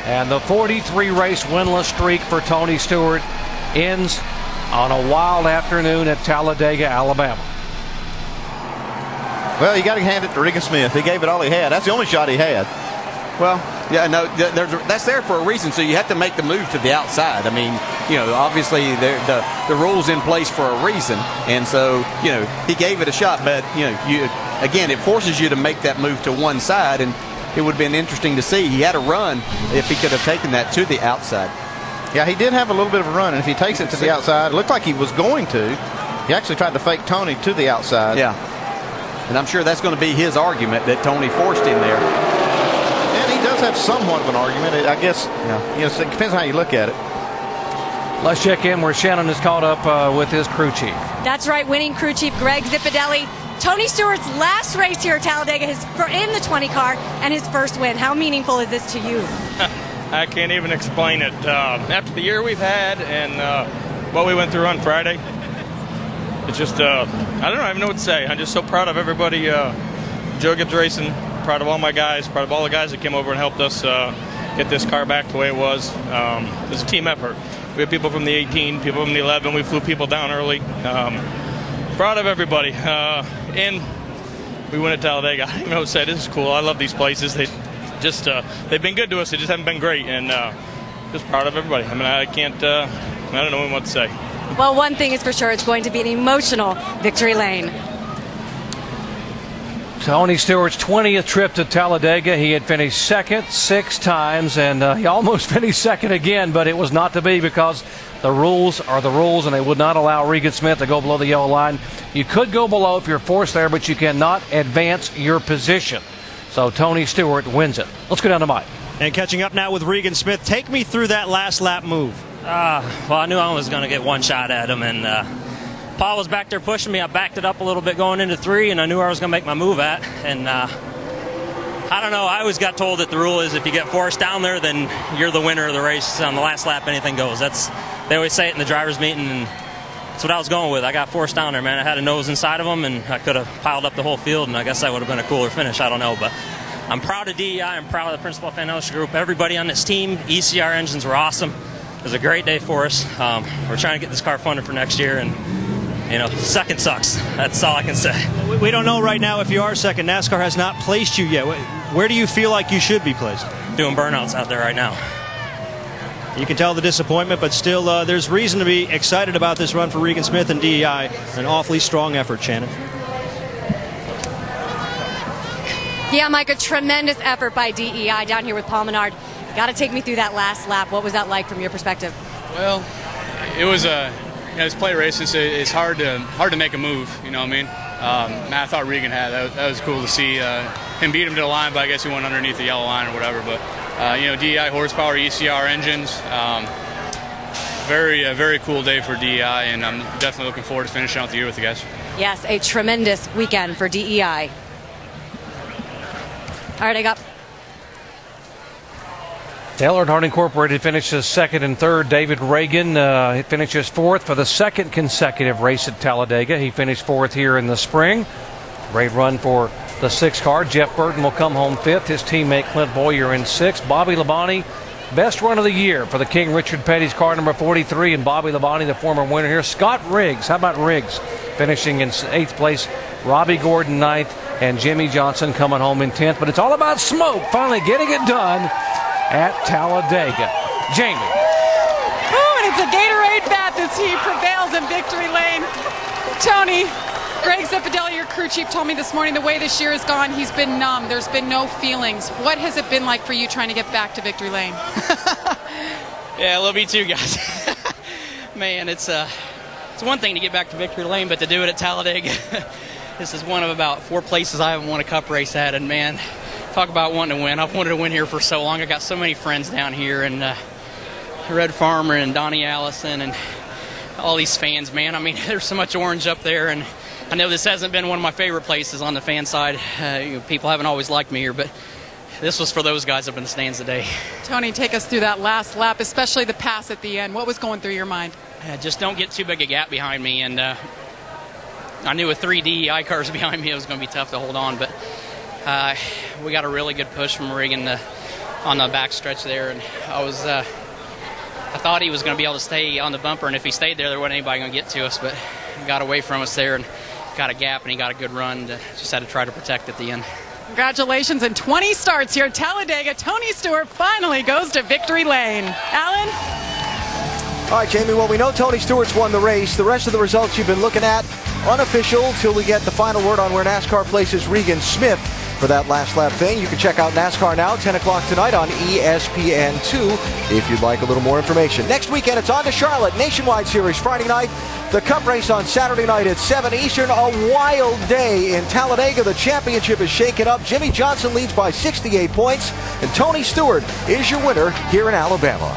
And the 43-race winless streak for Tony Stewart ends on a wild afternoon at Talladega, Alabama. Well, you got to hand it to Regan Smith. He gave it all he had. That's the only shot he had. Well, yeah, no, that's there for a reason. So you have to make the move to the outside. I mean, you know, obviously the rule's in place for a reason, and so you know he gave it a shot. But you know, again, it forces you to make that move to one side, and it would have been interesting to see. He had a run if he could have taken that to the outside. Yeah, he did have a little bit of a run, and if he takes it to the outside, it looked like he was going to. He actually tried to fake Tony to the outside. Yeah, and I'm sure that's going to be his argument that Tony forced him there. And he does have somewhat of an argument, I guess. Yeah. You know, it depends on how you look at it. Let's check in where Shannon is caught up with his crew chief. That's right, winning crew chief Greg Zipadelli. Tony Stewart's last race here at Talladega in the 20 car and his first win. How meaningful is this to you? I can't even explain it. After the year we've had and what we went through on Friday, it's just, I don't even know what to say. I'm just so proud of everybody. Joe Gibbs Racing, proud of all my guys, proud of all the guys that came over and helped us get this car back the way it was. It was a team effort. We had people from the 18, people from the 11. We flew people down early. Proud of everybody. And we went at Talladega. I don't even know what to say. This is cool. I love these places. They've been good to us. They just haven't been great. And just proud of everybody. I mean, I don't know what to say. Well, one thing is for sure, it's going to be an emotional victory lane. Tony Stewart's 20th trip to Talladega. He had finished second 6 times, and he almost finished second again, but it was not to be because the rules are the rules, and they would not allow Regan Smith to go below the yellow line. You could go below if you're forced there, but you cannot advance your position. So Tony Stewart wins it. Let's go down to Mike. And catching up now with Regan Smith. Take me through that last lap move. Well, I knew I was going to get one shot at him, and Paul was back there pushing me. I backed it up a little bit going into 3, and I knew where I was going to make my move at. And I don't know. I always got told that the rule is if you get forced down there, then you're the winner of the race. On the last lap, anything goes. They always say it in the driver's meeting, and that's what I was going with. I got forced down there, man. I had a nose inside of them, and I could have piled up the whole field, and I guess that would have been a cooler finish. I don't know, but I'm proud of DEI. I'm proud of the Principal Fan-Ownership Group. Everybody on this team. ECR engines were awesome. It was a great day for us. We're trying to get this car funded for next year, and you know, second sucks. That's all I can say. We don't know right now if you are second. NASCAR has not placed you yet. Where do you feel like you should be placed? Doing burnouts out there right now. You can tell the disappointment, but still there's reason to be excited about this run for Regan Smith and DEI. An awfully strong effort, Shannon. Yeah, Mike, a tremendous effort by DEI down here with Paul Menard. Got to take me through that last lap. What was that like from your perspective? Well, it was it's play racing, so it's hard to make a move. You know what I mean? I thought Regan had that was cool to see him beat him to the line, but I guess he went underneath the yellow line or whatever. But you know, DEI horsepower, ECR engines. Very cool day for DEI, and I'm definitely looking forward to finishing out the year with the guys. Yes, a tremendous weekend for DEI. All right, I got Taylor Earnhardt Incorporated finishes second and third. David Reagan finishes fourth for the second consecutive race at Talladega. He finished fourth here in the spring. Great run for the 6 car. Jeff Burton will come home fifth. His teammate Clint Boyer in sixth. Bobby Labonte, best run of the year for the King Richard Petty's car number 43, and Bobby Labonte, the former winner here. Scott Riggs, how about Riggs, finishing in 8th place. Robbie Gordon 9th, and Jimmy Johnson coming home in 10th. But it's all about smoke, finally getting it done at Talladega. Jamie. Oh, and it's a Gatorade bath as he prevails in victory lane. Tony, Greg Zipadelli, your crew chief, told me this morning the way this year has gone, he's been numb. There's been no feelings. What has it been like for you trying to get back to victory lane? Yeah, love you too, guys. Man, it's one thing to get back to victory lane, but to do it at Talladega, this is one of about 4 places I haven't won a cup race at, and man, talk about wanting to win. I've wanted to win here for so long. I got so many friends down here, and Red Farmer and Donnie Allison and all these fans, man. I mean, there's so much orange up there, and I know this hasn't been one of my favorite places on the fan side. People haven't always liked me here, but this was for those guys up in the stands today. Tony, take us through that last lap, especially the pass at the end. What was going through your mind? Just don't get too big a gap behind me, and I knew with 3 DEI cars behind me it was going to be tough to hold on, but we got a really good push from Regan to on the back stretch there, and I thought he was going to be able to stay on the bumper, and if he stayed there wasn't anybody going to get to us, but he got away from us there and got a gap, and he got a good run. Just had to try to protect at the end. Congratulations, and 20 starts here at Talladega. Tony Stewart finally goes to victory lane. Alan? All right, Jamie, well, we know Tony Stewart's won the race. The rest of the results you've been looking at, unofficial, till we get the final word on where NASCAR places Regan Smith for that last lap thing. You can check out NASCAR Now, 10 o'clock tonight on ESPN2 if you'd like a little more information. Next weekend, it's on to Charlotte, Nationwide Series, Friday night. The Cup race on Saturday night at 7 Eastern. A wild day in Talladega. The championship is shaken up. Jimmy Johnson leads by 68 points, and Tony Stewart is your winner here in Alabama.